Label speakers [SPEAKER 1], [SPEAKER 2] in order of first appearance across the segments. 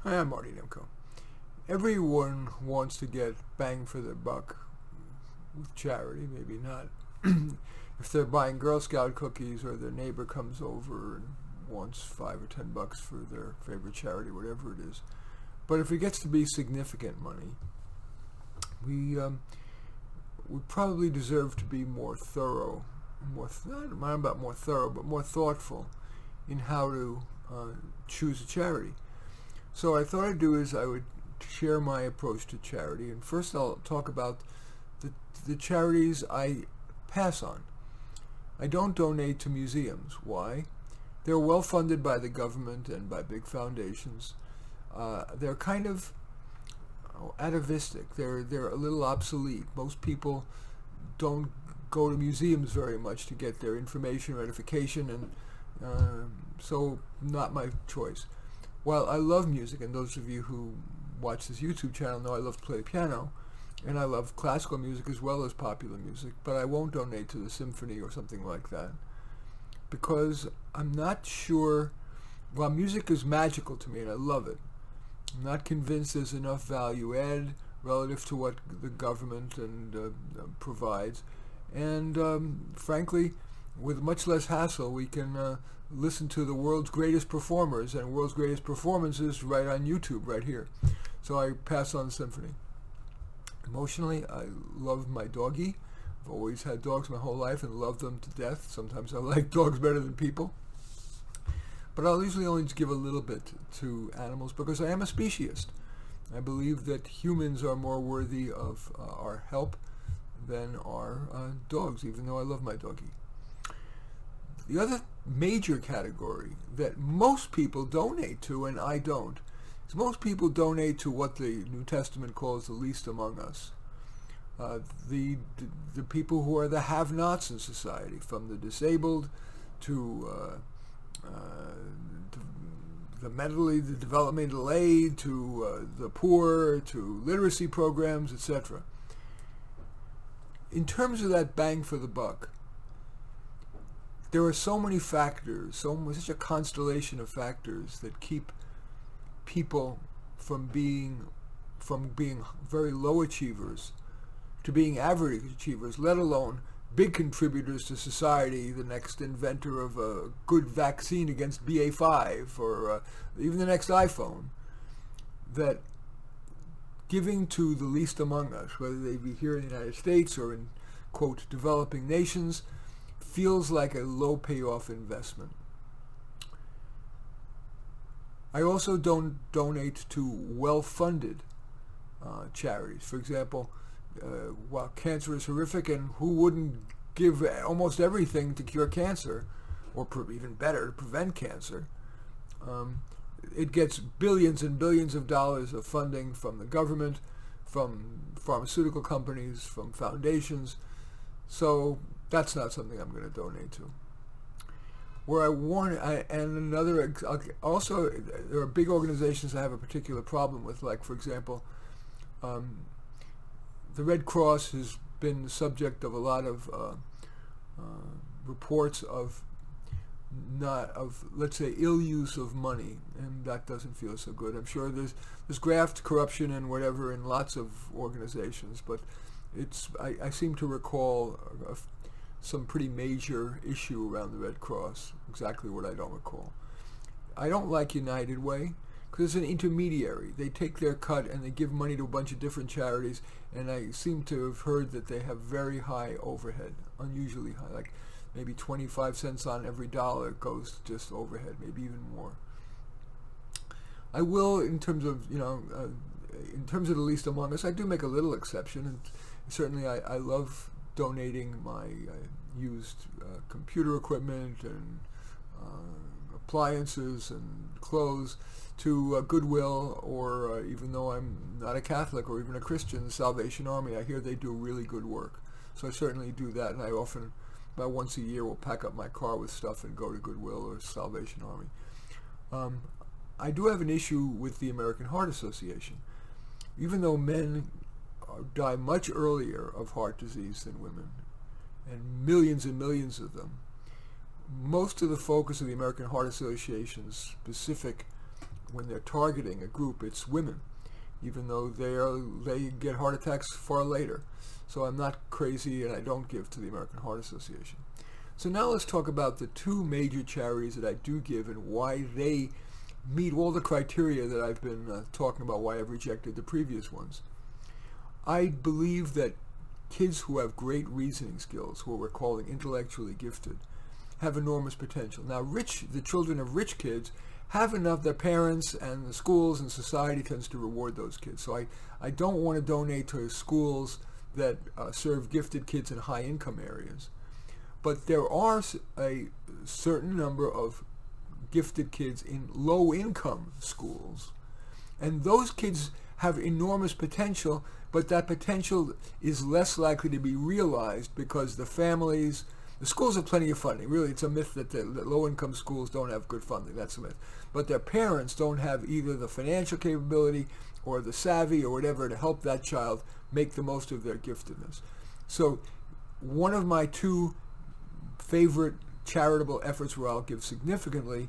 [SPEAKER 1] Hi, I'm Marty Nemko. Everyone wants to get bang for their buck with charity, maybe not. If they're buying Girl Scout cookies or their neighbor comes over and wants $5 or $10 for their favorite charity, whatever it is. But if it gets to be significant money, we probably deserve to be more thorough, not about more thorough, but more thoughtful in how to choose a charity. So I thought I'd do is I would share my approach to charity, and first I'll talk about the charities I pass on. I don't donate to museums. Why? They're well funded by the government and by big foundations. They're kind of atavistic. They're a little obsolete. Most people don't go to museums very much to get their information or edification, and so not my choice. While I love music, and those of you who watch this YouTube channel know I love to play the piano, and I love classical music as well as popular music, but I won't donate to the symphony or something like that because I'm not sure. While music is magical to me and I love it, I'm not convinced there's enough value add relative to what the government provides, and frankly, with much less hassle, we can listen to the world's greatest performers and world's greatest performances right on YouTube, right here. So I pass on the symphony. Emotionally, I love my doggie. I've always had dogs my whole life and love them to death. Sometimes I like dogs better than people. But I'll usually only give a little bit to animals because I am a speciesist. I believe that humans are more worthy of our help than are dogs, even though I love my doggie. The other major category that most people donate to, and I don't, is most people donate to what the New Testament calls the least among us. The people who are the have-nots in society, from the disabled to the developmental aid, to the poor, to literacy programs, etc. In terms of that bang for the buck, there are so many factors, such a constellation of factors that keep people from being very low achievers to being average achievers, let alone big contributors to society, the next inventor of a good vaccine against BA5 or even the next iPhone, that giving to the least among us, whether they be here in the United States or in, quote, developing nations, feels like a low payoff investment. I also don't donate to well-funded charities. For example, while cancer is horrific, and who wouldn't give almost everything to cure cancer, or even better, to prevent cancer, it gets billions and billions of dollars of funding from the government, from pharmaceutical companies, from foundations. So that's not something I'm going to donate to. Where I want, also there are big organizations I have a particular problem with, like, for example, the Red Cross has been the subject of a lot of reports of let's say, ill use of money, and that doesn't feel so good. I'm sure there's graft, corruption, and whatever in lots of organizations, but I seem to recall some pretty major issue around the Red Cross. Exactly what I don't recall. I don't like United Way because it's an intermediary. They take their cut and they give money to a bunch of different charities, and I seem to have heard that they have very high overhead, unusually high, like maybe 25 cents on every dollar goes just overhead, maybe even more. I will, in terms of the least among us, I do make a little exception, and certainly I love donating my used computer equipment and appliances and clothes to Goodwill, or even though I'm not a Catholic or even a Christian, the Salvation Army. I hear they do really good work, so I certainly do that, and I often, about once a year, will pack up my car with stuff and go to Goodwill or Salvation Army. I do have an issue with the American Heart Association. Even though men die much earlier of heart disease than women, and millions of them, most of the focus of the American Heart Association's specific when they're targeting a group, it's women, even though they get heart attacks far later. So I'm not crazy, and I don't give to the American Heart Association. So now let's talk about the two major charities that I do give and why they meet all the criteria that I've been talking about, why I've rejected the previous ones. I believe that kids who have great reasoning skills, who we're calling intellectually gifted, have enormous potential. Now, the children of rich kids have enough. Their parents and the schools and society tends to reward those kids. So I don't want to donate to schools that serve gifted kids in high-income areas. But there are a certain number of gifted kids in low-income schools, and those kids have enormous potential, but that potential is less likely to be realized because the schools have plenty of funding. Really, it's a myth that low-income schools don't have good funding. That's a myth. But their parents don't have either the financial capability or the savvy or whatever to help that child make the most of their giftedness. So one of my two favorite charitable efforts where I'll give significantly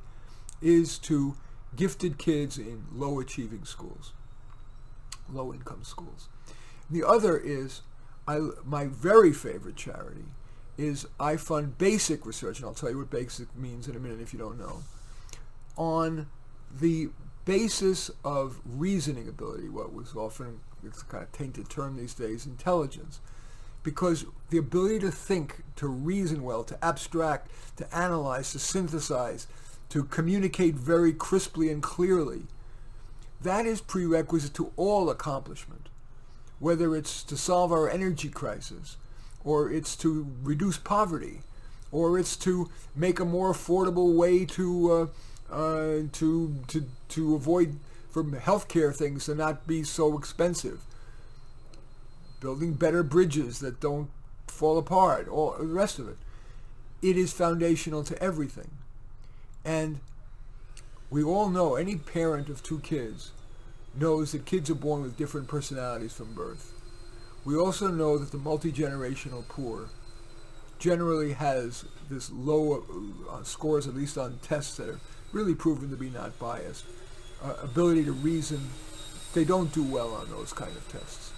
[SPEAKER 1] is to gifted kids in low-achieving schools, low-income schools. The other is, my very favorite charity is I fund basic research, and I'll tell you what basic means in a minute if you don't know, on the basis of reasoning ability, what was often, it's a kind of tainted term these days, intelligence. Because the ability to think, to reason well, to abstract, to analyze, to synthesize, to communicate very crisply and clearly, that is prerequisite to all accomplishment. Whether it's to solve our energy crisis, or it's to reduce poverty, or it's to make a more affordable way to avoid from healthcare things to not be so expensive. Building better bridges that don't fall apart, all the rest of it. It is foundational to everything. And we all know, any parent of two kids knows that kids are born with different personalities from birth. We also know that the multi-generational poor generally has this low scores, at least on tests that are really proven to be not biased, ability to reason. They don't do well on those kind of tests.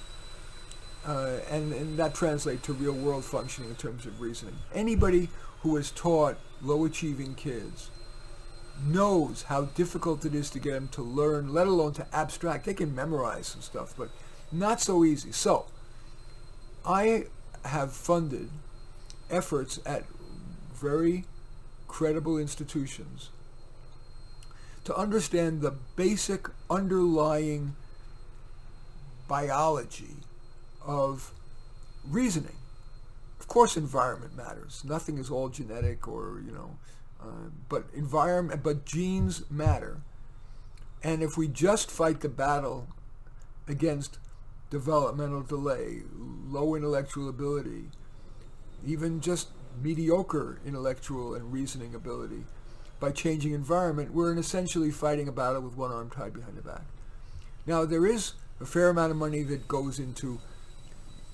[SPEAKER 1] And that translates to real world functioning in terms of reasoning. Anybody who has taught low-achieving kids knows how difficult it is to get them to learn, let alone to abstract. They can memorize some stuff, but not so easy. So I have funded efforts at very credible institutions to understand the basic underlying biology of reasoning. Of course, environment matters. Nothing is all genetic, or but genes matter. And if we just fight the battle against developmental delay, low intellectual ability, even just mediocre intellectual and reasoning ability, by changing environment, we're essentially fighting a battle with one arm tied behind the back. Now, there is a fair amount of money that goes into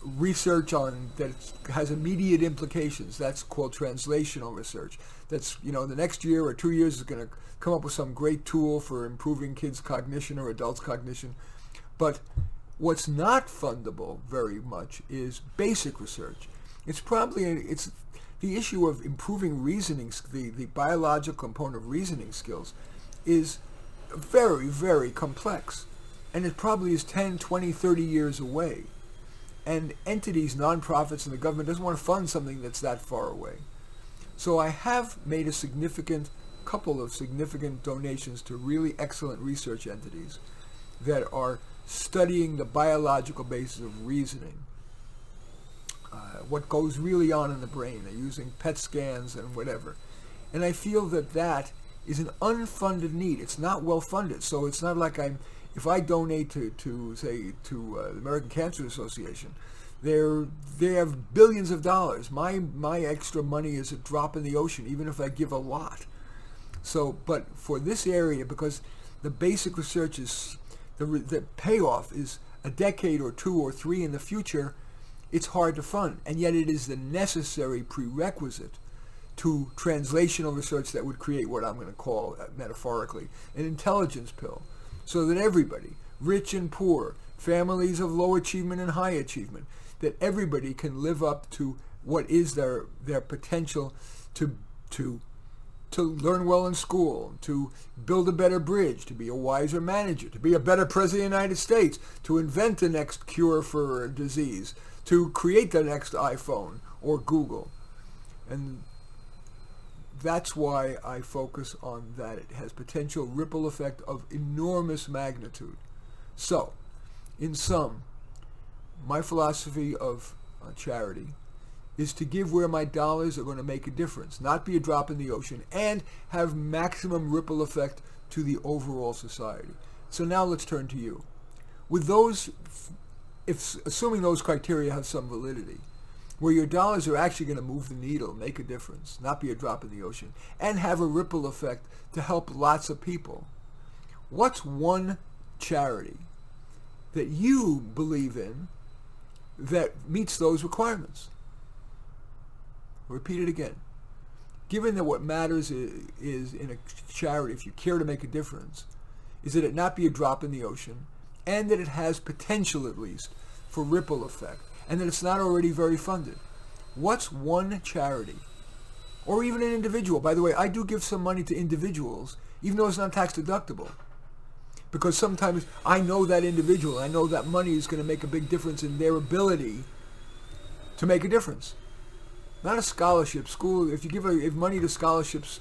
[SPEAKER 1] research on that has immediate implications. That's called translational research. That's, the next year or 2 years is going to come up with some great tool for improving kids' cognition or adults' cognition. But what's not fundable very much is basic research. It's the issue of improving reasoning, the biological component of reasoning skills is very, very complex. And it probably is 10, 20, 30 years away. And entities, nonprofits, and the government doesn't want to fund something that's that far away. So I have made a couple of significant donations to really excellent research entities that are studying the biological basis of reasoning. What goes really on in the brain. They're using PET scans and whatever. And I feel that is an unfunded need. It's not well funded. So it's not like if I donate to the American Cancer Association, they have billions of dollars. My extra money is a drop in the ocean, even if I give a lot. So, but for this area, because the basic research is, the payoff is a decade or 2 or 3 in the future, it's hard to fund. And yet it is the necessary prerequisite to translational research that would create what I'm going to call, metaphorically, an intelligence pill. so that everybody, rich and poor, families of low achievement and high achievement, that everybody can live up to what is their potential to learn well in school, to build a better bridge, to be a wiser manager, to be a better president of the United States, to invent the next cure for a disease, to create the next iPhone or Google. And that's why I focus on that. It has potential ripple effect of enormous magnitude. So, in sum, my philosophy of charity is to give where my dollars are going to make a difference, not be a drop in the ocean, and have maximum ripple effect to the overall society. So now let's turn to you. With those, assuming those criteria have some validity, where your dollars are actually going to move the needle, make a difference, not be a drop in the ocean, and have a ripple effect to help lots of people, what's one charity that you believe in that meets those requirements? I'll repeat it again. Given that what matters is in a charity, if you care to make a difference, is that it not be a drop in the ocean, and that it has potential at least for ripple effect, and that it's not already very funded. What's one charity, or even an individual? By the way, I do give some money to individuals, even though it's not tax deductible, because sometimes I know that individual, I know that money is going to make a big difference in their ability to make a difference. Not a scholarship. School, if you give money to scholarships,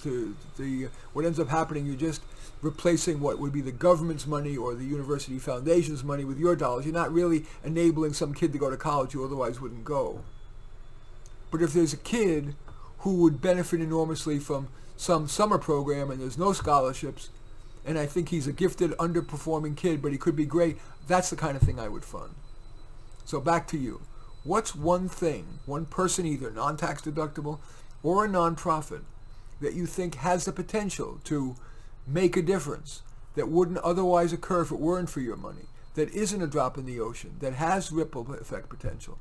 [SPEAKER 1] what ends up happening, you're just replacing what would be the government's money or the university foundation's money with your dollars. You're not really enabling some kid to go to college who otherwise wouldn't go. But if there's a kid who would benefit enormously from some summer program and there's no scholarships, and I think he's a gifted, underperforming kid, but he could be great, that's the kind of thing I would fund. So back to you. What's one thing, one person, either non-tax deductible or a nonprofit, that you think has the potential to make a difference that wouldn't otherwise occur if it weren't for your money, that isn't a drop in the ocean, that has ripple effect potential?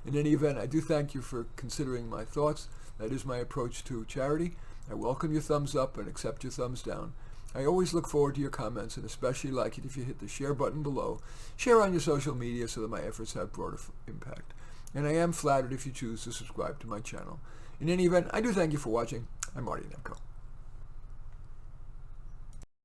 [SPEAKER 1] In any event, I do thank you for considering my thoughts. That is my approach to charity. I welcome your thumbs up and accept your thumbs down. I always look forward to your comments, and especially like it if you hit the share button below. Share on your social media so that my efforts have broader impact. And I am flattered if you choose to subscribe to my channel. In any event, I do thank you for watching. I'm Marty Nemko.